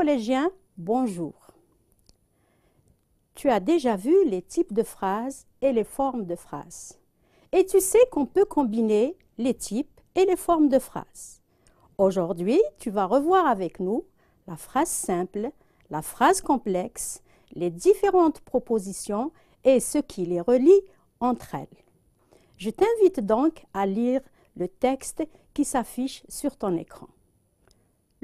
collégien, bonjour. Tu as déjà vu les types de phrases et les formes de phrases. Et tu sais qu'on peut combiner les types et les formes de phrases. Aujourd'hui, tu vas revoir avec nous la phrase simple, la phrase complexe, les différentes propositions et ce qui les relie entre elles. Je t'invite donc à lire le texte qui s'affiche sur ton écran.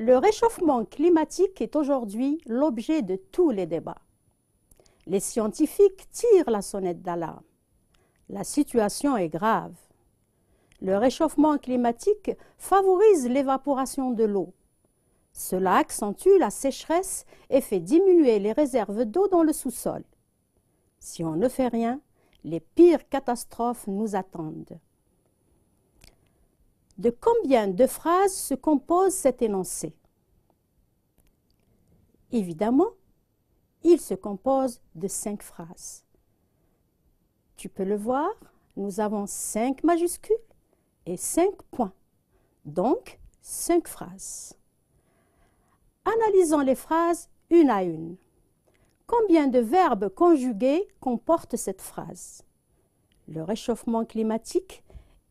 Le réchauffement climatique est aujourd'hui l'objet de tous les débats. Les scientifiques tirent la sonnette d'alarme. La situation est grave. Le réchauffement climatique favorise l'évaporation de l'eau. Cela accentue la sécheresse et fait diminuer les réserves d'eau dans le sous-sol. Si on ne fait rien, les pires catastrophes nous attendent. De combien de phrases se compose cet énoncé? Évidemment, il se compose de 5 phrases. Tu peux le voir, nous avons 5 majuscules et 5 points, donc 5 phrases. Analysons les phrases une à une. Combien de verbes conjugués comporte cette phrase? Le réchauffement climatique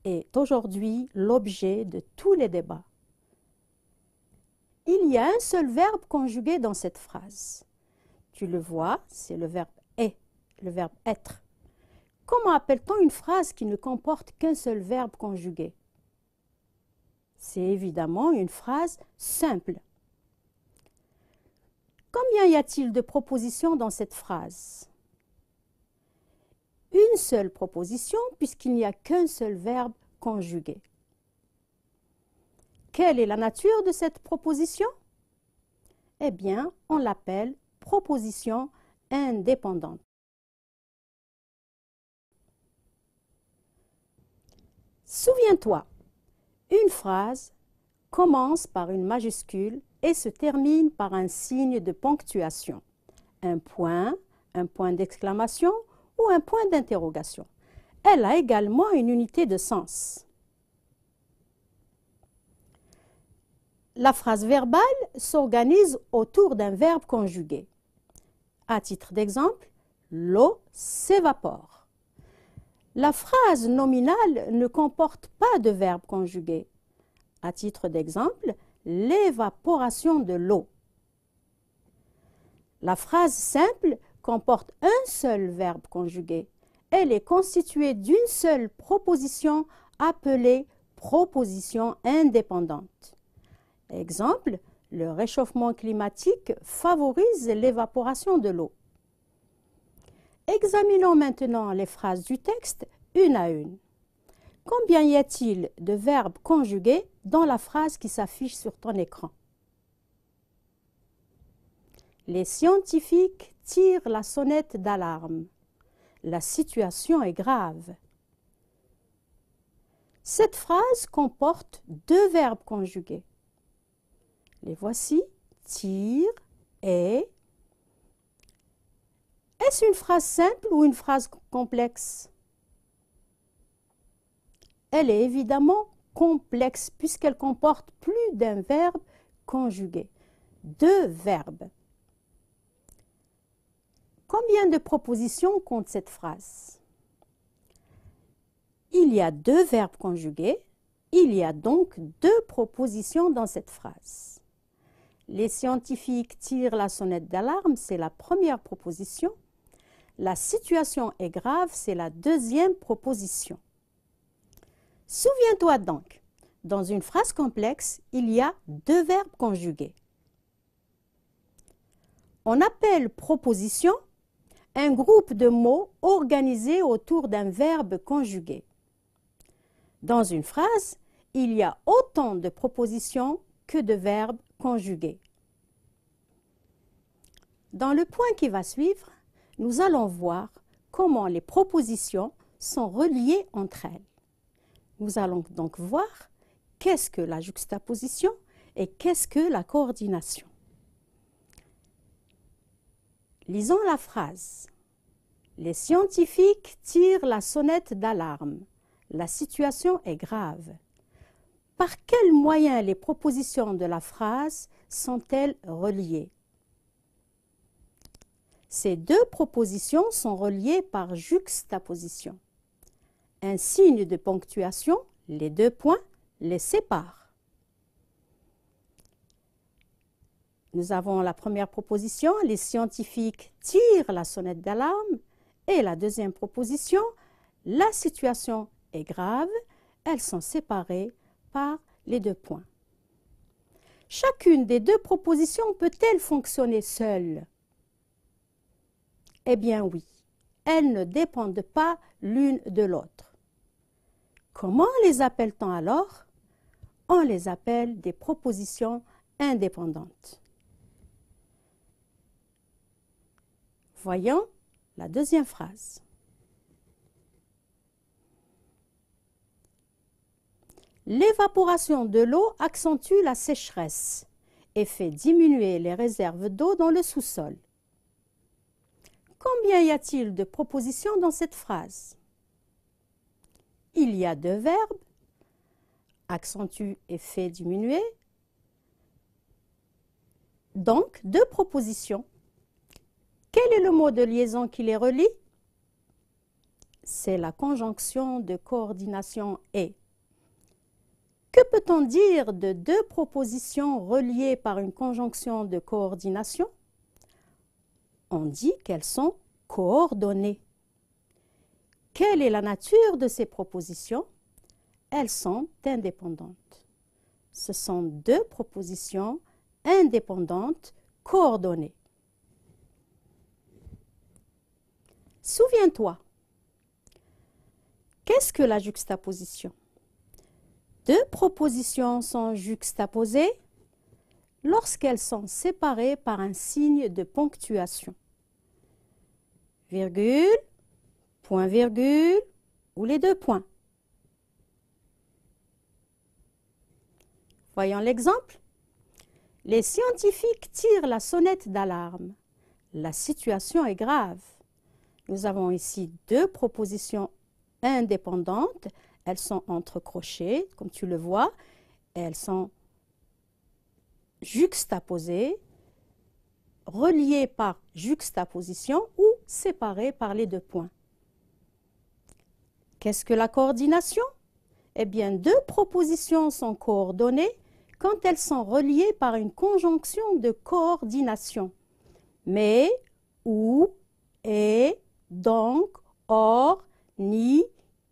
est aujourd'hui l'objet de tous les débats. Il y a un seul verbe conjugué dans cette phrase. Tu le vois, c'est le verbe « est », le verbe « être ». Comment appelle-t-on une phrase qui ne comporte qu'un seul verbe conjugué? C'est évidemment une phrase simple. Combien y a-t-il de propositions dans cette phrase? Une seule proposition puisqu'il n'y a qu'un seul verbe conjugué. Quelle est la nature de cette proposition? Eh bien, on l'appelle proposition indépendante. Souviens-toi, une phrase commence par une majuscule et se termine par un signe de ponctuation, un point d'exclamation ou un point d'interrogation. Elle a également une unité de sens. La phrase verbale s'organise autour d'un verbe conjugué. À titre d'exemple, l'eau s'évapore. La phrase nominale ne comporte pas de verbe conjugué. À titre d'exemple, l'évaporation de l'eau. La phrase simple comporte un seul verbe conjugué. Elle est constituée d'une seule proposition appelée proposition indépendante. Exemple, le réchauffement climatique favorise l'évaporation de l'eau. Examinons maintenant les phrases du texte une à une. Combien y a-t-il de verbes conjugués dans la phrase qui s'affiche sur ton écran? Les scientifiques tirent la sonnette d'alarme. La situation est grave. Cette phrase comporte 2 verbes conjugués. Les voici, tire et. Est-ce une phrase simple ou une phrase complexe? Elle est évidemment complexe puisqu'elle comporte plus d'un verbe conjugué. 2 verbes. Combien de propositions compte cette phrase? Il y a 2 verbes conjugués. Il y a donc 2 propositions dans cette phrase. Les scientifiques tirent la sonnette d'alarme, c'est la première proposition. La situation est grave, c'est la deuxième proposition. Souviens-toi donc, dans une phrase complexe, il y a 2 verbes conjugués. On appelle proposition un groupe de mots organisés autour d'un verbe conjugué. Dans une phrase, il y a autant de propositions que de verbes conjugués. Dans le point qui va suivre, nous allons voir comment les propositions sont reliées entre elles. Nous allons donc voir qu'est-ce que la juxtaposition et qu'est-ce que la coordination. Lisons la phrase. Les scientifiques tirent la sonnette d'alarme. La situation est grave. Par quels moyens les propositions de la phrase sont-elles reliées? Ces deux propositions sont reliées par juxtaposition. Un signe de ponctuation, les deux points, les sépare. Nous avons la première proposition, les scientifiques tirent la sonnette d'alarme. Et la deuxième proposition, la situation est grave, elles sont séparées par les deux points. Chacune des deux propositions peut-elle fonctionner seule? Eh bien oui, elles ne dépendent pas l'une de l'autre. Comment les appelle-t-on alors? On les appelle des propositions indépendantes. Voyons la deuxième phrase. L'évaporation de l'eau accentue la sécheresse et fait diminuer les réserves d'eau dans le sous-sol. Combien y a-t-il de propositions dans cette phrase? Il y a deux verbes, accentue et fait diminuer. Donc, deux propositions. Quel est le mot de liaison qui les relie? C'est la conjonction de coordination « et ». Que peut-on dire de deux propositions reliées par une conjonction de coordination? On dit qu'elles sont coordonnées. Quelle est la nature de ces propositions? Elles sont indépendantes. Ce sont deux propositions indépendantes coordonnées. Souviens-toi, qu'est-ce que la juxtaposition? Deux propositions sont juxtaposées lorsqu'elles sont séparées par un signe de ponctuation. Virgule, point virgule ou les deux points. Voyons l'exemple. Les scientifiques tirent la sonnette d'alarme. La situation est grave. Nous avons ici deux propositions indépendantes. Elles sont entre crochets, comme tu le vois. Et elles sont juxtaposées, reliées par juxtaposition ou séparées par les deux points. Qu'est-ce que la coordination? Eh bien, deux propositions sont coordonnées quand elles sont reliées par une conjonction de coordination. Mais, ou, et, donc, or, ni,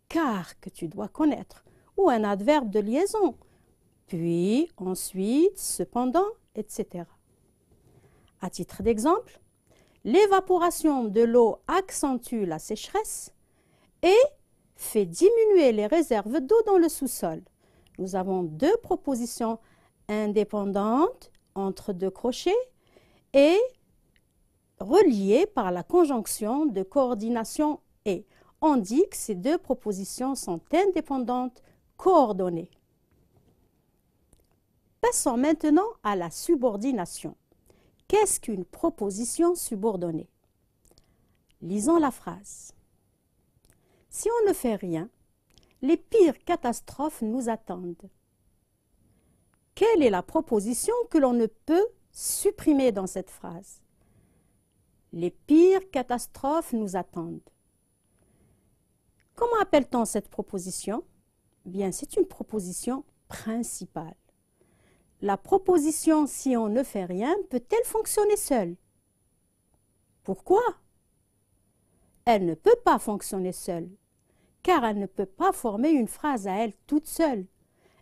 car, que tu dois connaître, ou un adverbe de liaison, puis, ensuite, cependant, etc. À titre d'exemple, l'évaporation de l'eau accentue la sécheresse et fait diminuer les réserves d'eau dans le sous-sol. Nous avons deux propositions indépendantes entre deux crochets et reliées par la conjonction de coordination « et ». On dit que ces deux propositions sont indépendantes, coordonnées. Passons maintenant à la subordination. Qu'est-ce qu'une proposition subordonnée? Lisons la phrase. Si on ne fait rien, les pires catastrophes nous attendent. Quelle est la proposition que l'on ne peut supprimer dans cette phrase? Les pires catastrophes nous attendent. Comment appelle-t-on cette proposition? Bien, c'est une proposition principale. La proposition « si on ne fait rien » peut-elle fonctionner seule? Pourquoi? Elle ne peut pas fonctionner seule, car elle ne peut pas former une phrase à elle toute seule.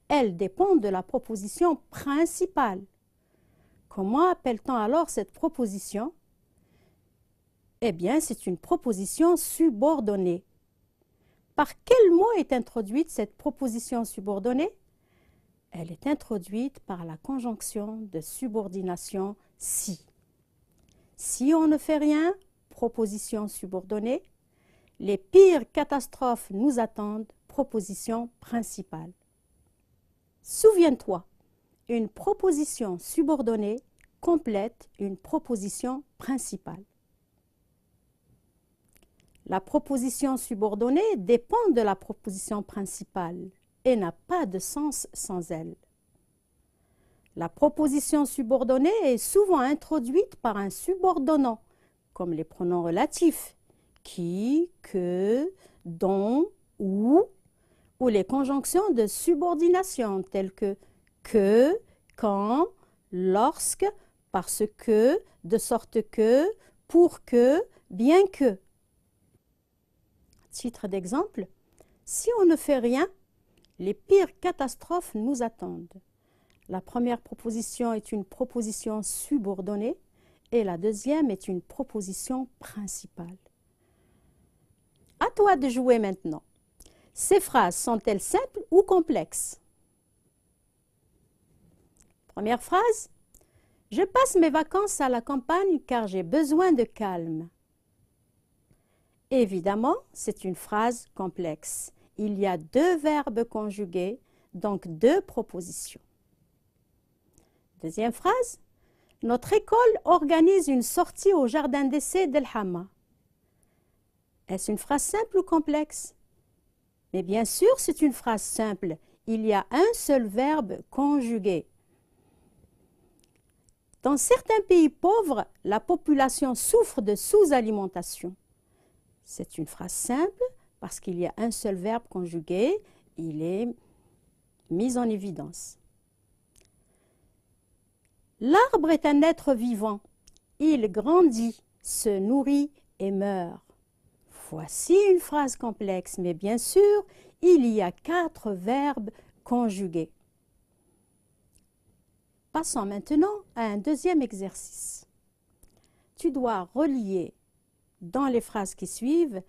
Elle dépend de la proposition principale. Comment appelle-t-on alors cette proposition? Eh bien, c'est une proposition subordonnée. Par quel mot est introduite cette proposition subordonnée? Elle est introduite par la conjonction de subordination « si ». Si on ne fait rien, proposition subordonnée. Les pires catastrophes nous attendent, proposition principale. Souviens-toi, une proposition subordonnée complète une proposition principale. La proposition subordonnée dépend de la proposition principale et n'a pas de sens sans elle. La proposition subordonnée est souvent introduite par un subordonnant, comme les pronoms relatifs qui, que, dont, ou les conjonctions de subordination telles que, quand, lorsque, parce que, de sorte que, pour que, bien que. Titre d'exemple, si on ne fait rien, les pires catastrophes nous attendent. La première proposition est une proposition subordonnée et la deuxième est une proposition principale. À toi de jouer maintenant. Ces phrases sont-elles simples ou complexes? Première phrase. Je passe mes vacances à la campagne car j'ai besoin de calme. Évidemment, c'est une phrase complexe. Il y a deux verbes conjugués, donc deux propositions. Deuxième phrase. Notre école organise une sortie au jardin d'essai d'El Hamma. Est-ce une phrase simple ou complexe? Mais bien sûr, c'est une phrase simple. Il y a un seul verbe conjugué. Dans certains pays pauvres, la population souffre de sous-alimentation. C'est une phrase simple parce qu'il y a un seul verbe conjugué. Il est mis en évidence. L'arbre est un être vivant. Il grandit, se nourrit et meurt. Voici une phrase complexe, mais bien sûr, il y a 4 verbes conjugués. Passons maintenant à un deuxième exercice. Tu dois relier dans les phrases qui suivent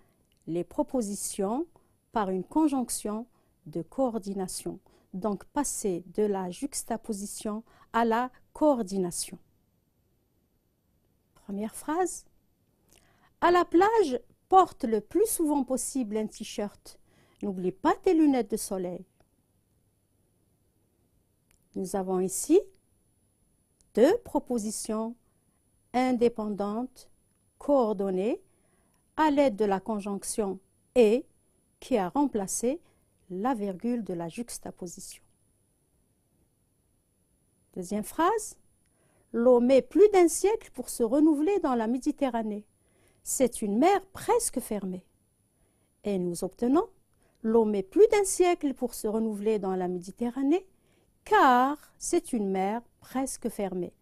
les propositions par une conjonction de coordination. Donc, passer de la juxtaposition à la coordination. Première phrase. À la plage, porte le plus souvent possible un t-shirt. N'oublie pas tes lunettes de soleil. Nous avons ici 2 propositions indépendantes, coordonnées, à l'aide de la conjonction « et » qui a remplacé la virgule de la juxtaposition. Deuxième phrase. L'eau met plus d'1 siècle pour se renouveler dans la Méditerranée. C'est une mer presque fermée. Et nous obtenons l'eau met plus d'1 siècle pour se renouveler dans la Méditerranée, car c'est une mer presque fermée.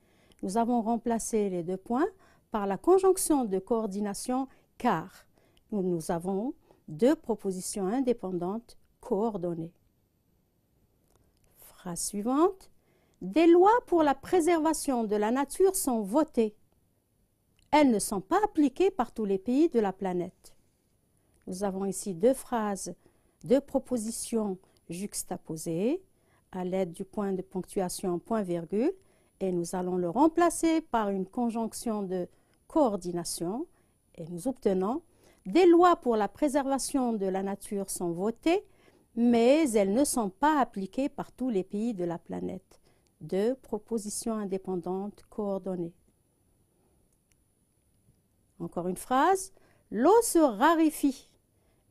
Nous avons remplacé les 2 points par la conjonction de coordination « car ». Nous avons 2 propositions indépendantes coordonnées. Phrase suivante. Des lois pour la préservation de la nature sont votées. Elles ne sont pas appliquées par tous les pays de la planète. Nous avons ici 2 phrases, 2 propositions juxtaposées à l'aide du point de ponctuation point-virgule et nous allons le remplacer par une conjonction de coordination et nous obtenons des lois pour la préservation de la nature sont votées, mais elles ne sont pas appliquées par tous les pays de la planète. 2 propositions indépendantes coordonnées. Encore une phrase. L'eau se raréfie.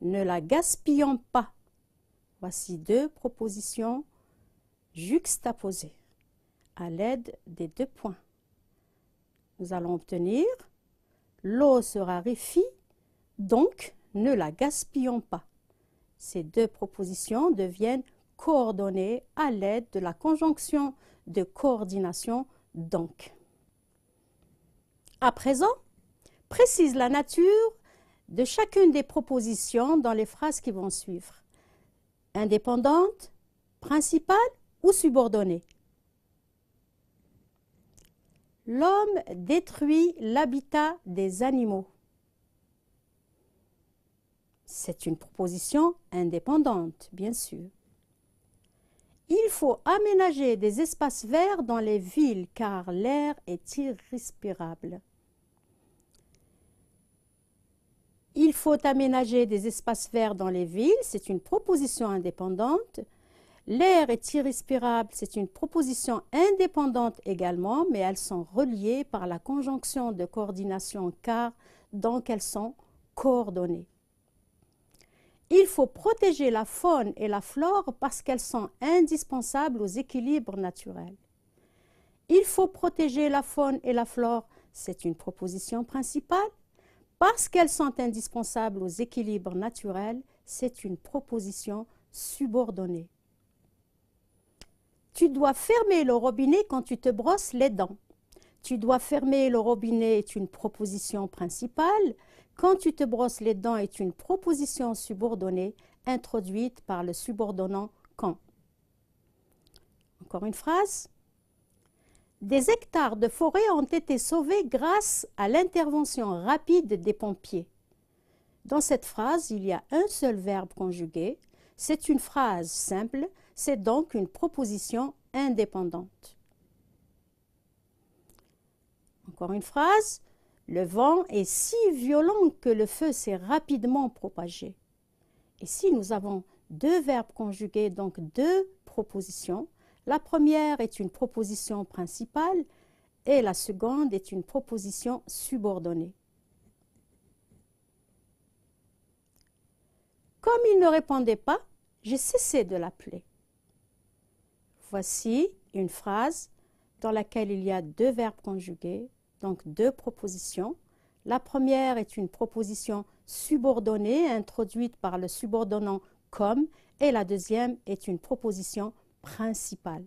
Ne la gaspillons pas. Voici 2 propositions juxtaposées à l'aide des 2 points. Nous allons obtenir l'eau se raréfie, donc ne la gaspillons pas. Ces 2 propositions deviennent coordonnées à l'aide de la conjonction de coordination donc. À présent, précise la nature de chacune des propositions dans les phrases qui vont suivre. Indépendante, principale ou subordonnée. L'homme détruit l'habitat des animaux. C'est une proposition indépendante, bien sûr. Il faut aménager des espaces verts dans les villes car l'air est irrespirable. Il faut aménager des espaces verts dans les villes, c'est une proposition indépendante. L'air est irrespirable, c'est une proposition indépendante également, mais elles sont reliées par la conjonction de coordination car, donc elles sont coordonnées. Il faut protéger la faune et la flore parce qu'elles sont indispensables aux équilibres naturels. Il faut protéger la faune et la flore, c'est une proposition principale, Parce qu'elles sont indispensables aux équilibres naturels, c'est une proposition subordonnée. Tu dois fermer le robinet quand tu te brosses les dents. Tu dois fermer le robinet est une proposition principale. Quand tu te brosses les dents est une proposition subordonnée introduite par le subordonnant quand. Encore une phrase. Des hectares de forêt ont été sauvés grâce à l'intervention rapide des pompiers. Dans cette phrase, il y a un seul verbe conjugué. C'est une phrase simple, c'est donc une proposition indépendante. Encore une phrase. Le vent est si violent que le feu s'est rapidement propagé. Ici, nous avons deux verbes conjugués, donc deux propositions. La première est une proposition principale et la seconde est une proposition subordonnée. Comme il ne répondait pas, j'ai cessé de l'appeler. Voici une phrase dans laquelle il y a deux verbes conjugués, donc deux propositions. La première est une proposition subordonnée introduite par le subordonnant comme et la deuxième est une proposition principale.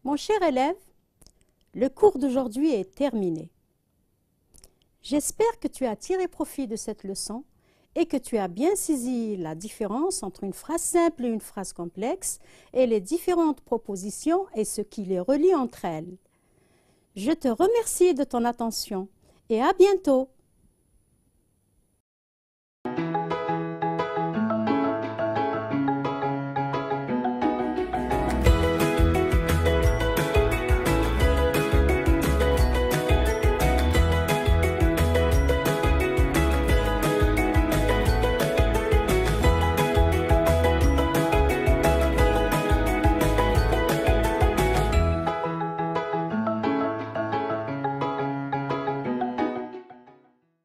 Mon cher élève, le cours d'aujourd'hui est terminé. J'espère que tu as tiré profit de cette leçon et que tu as bien saisi la différence entre une phrase simple et une phrase complexe et les différentes propositions et ce qui les relie entre elles. Je te remercie de ton attention et à bientôt.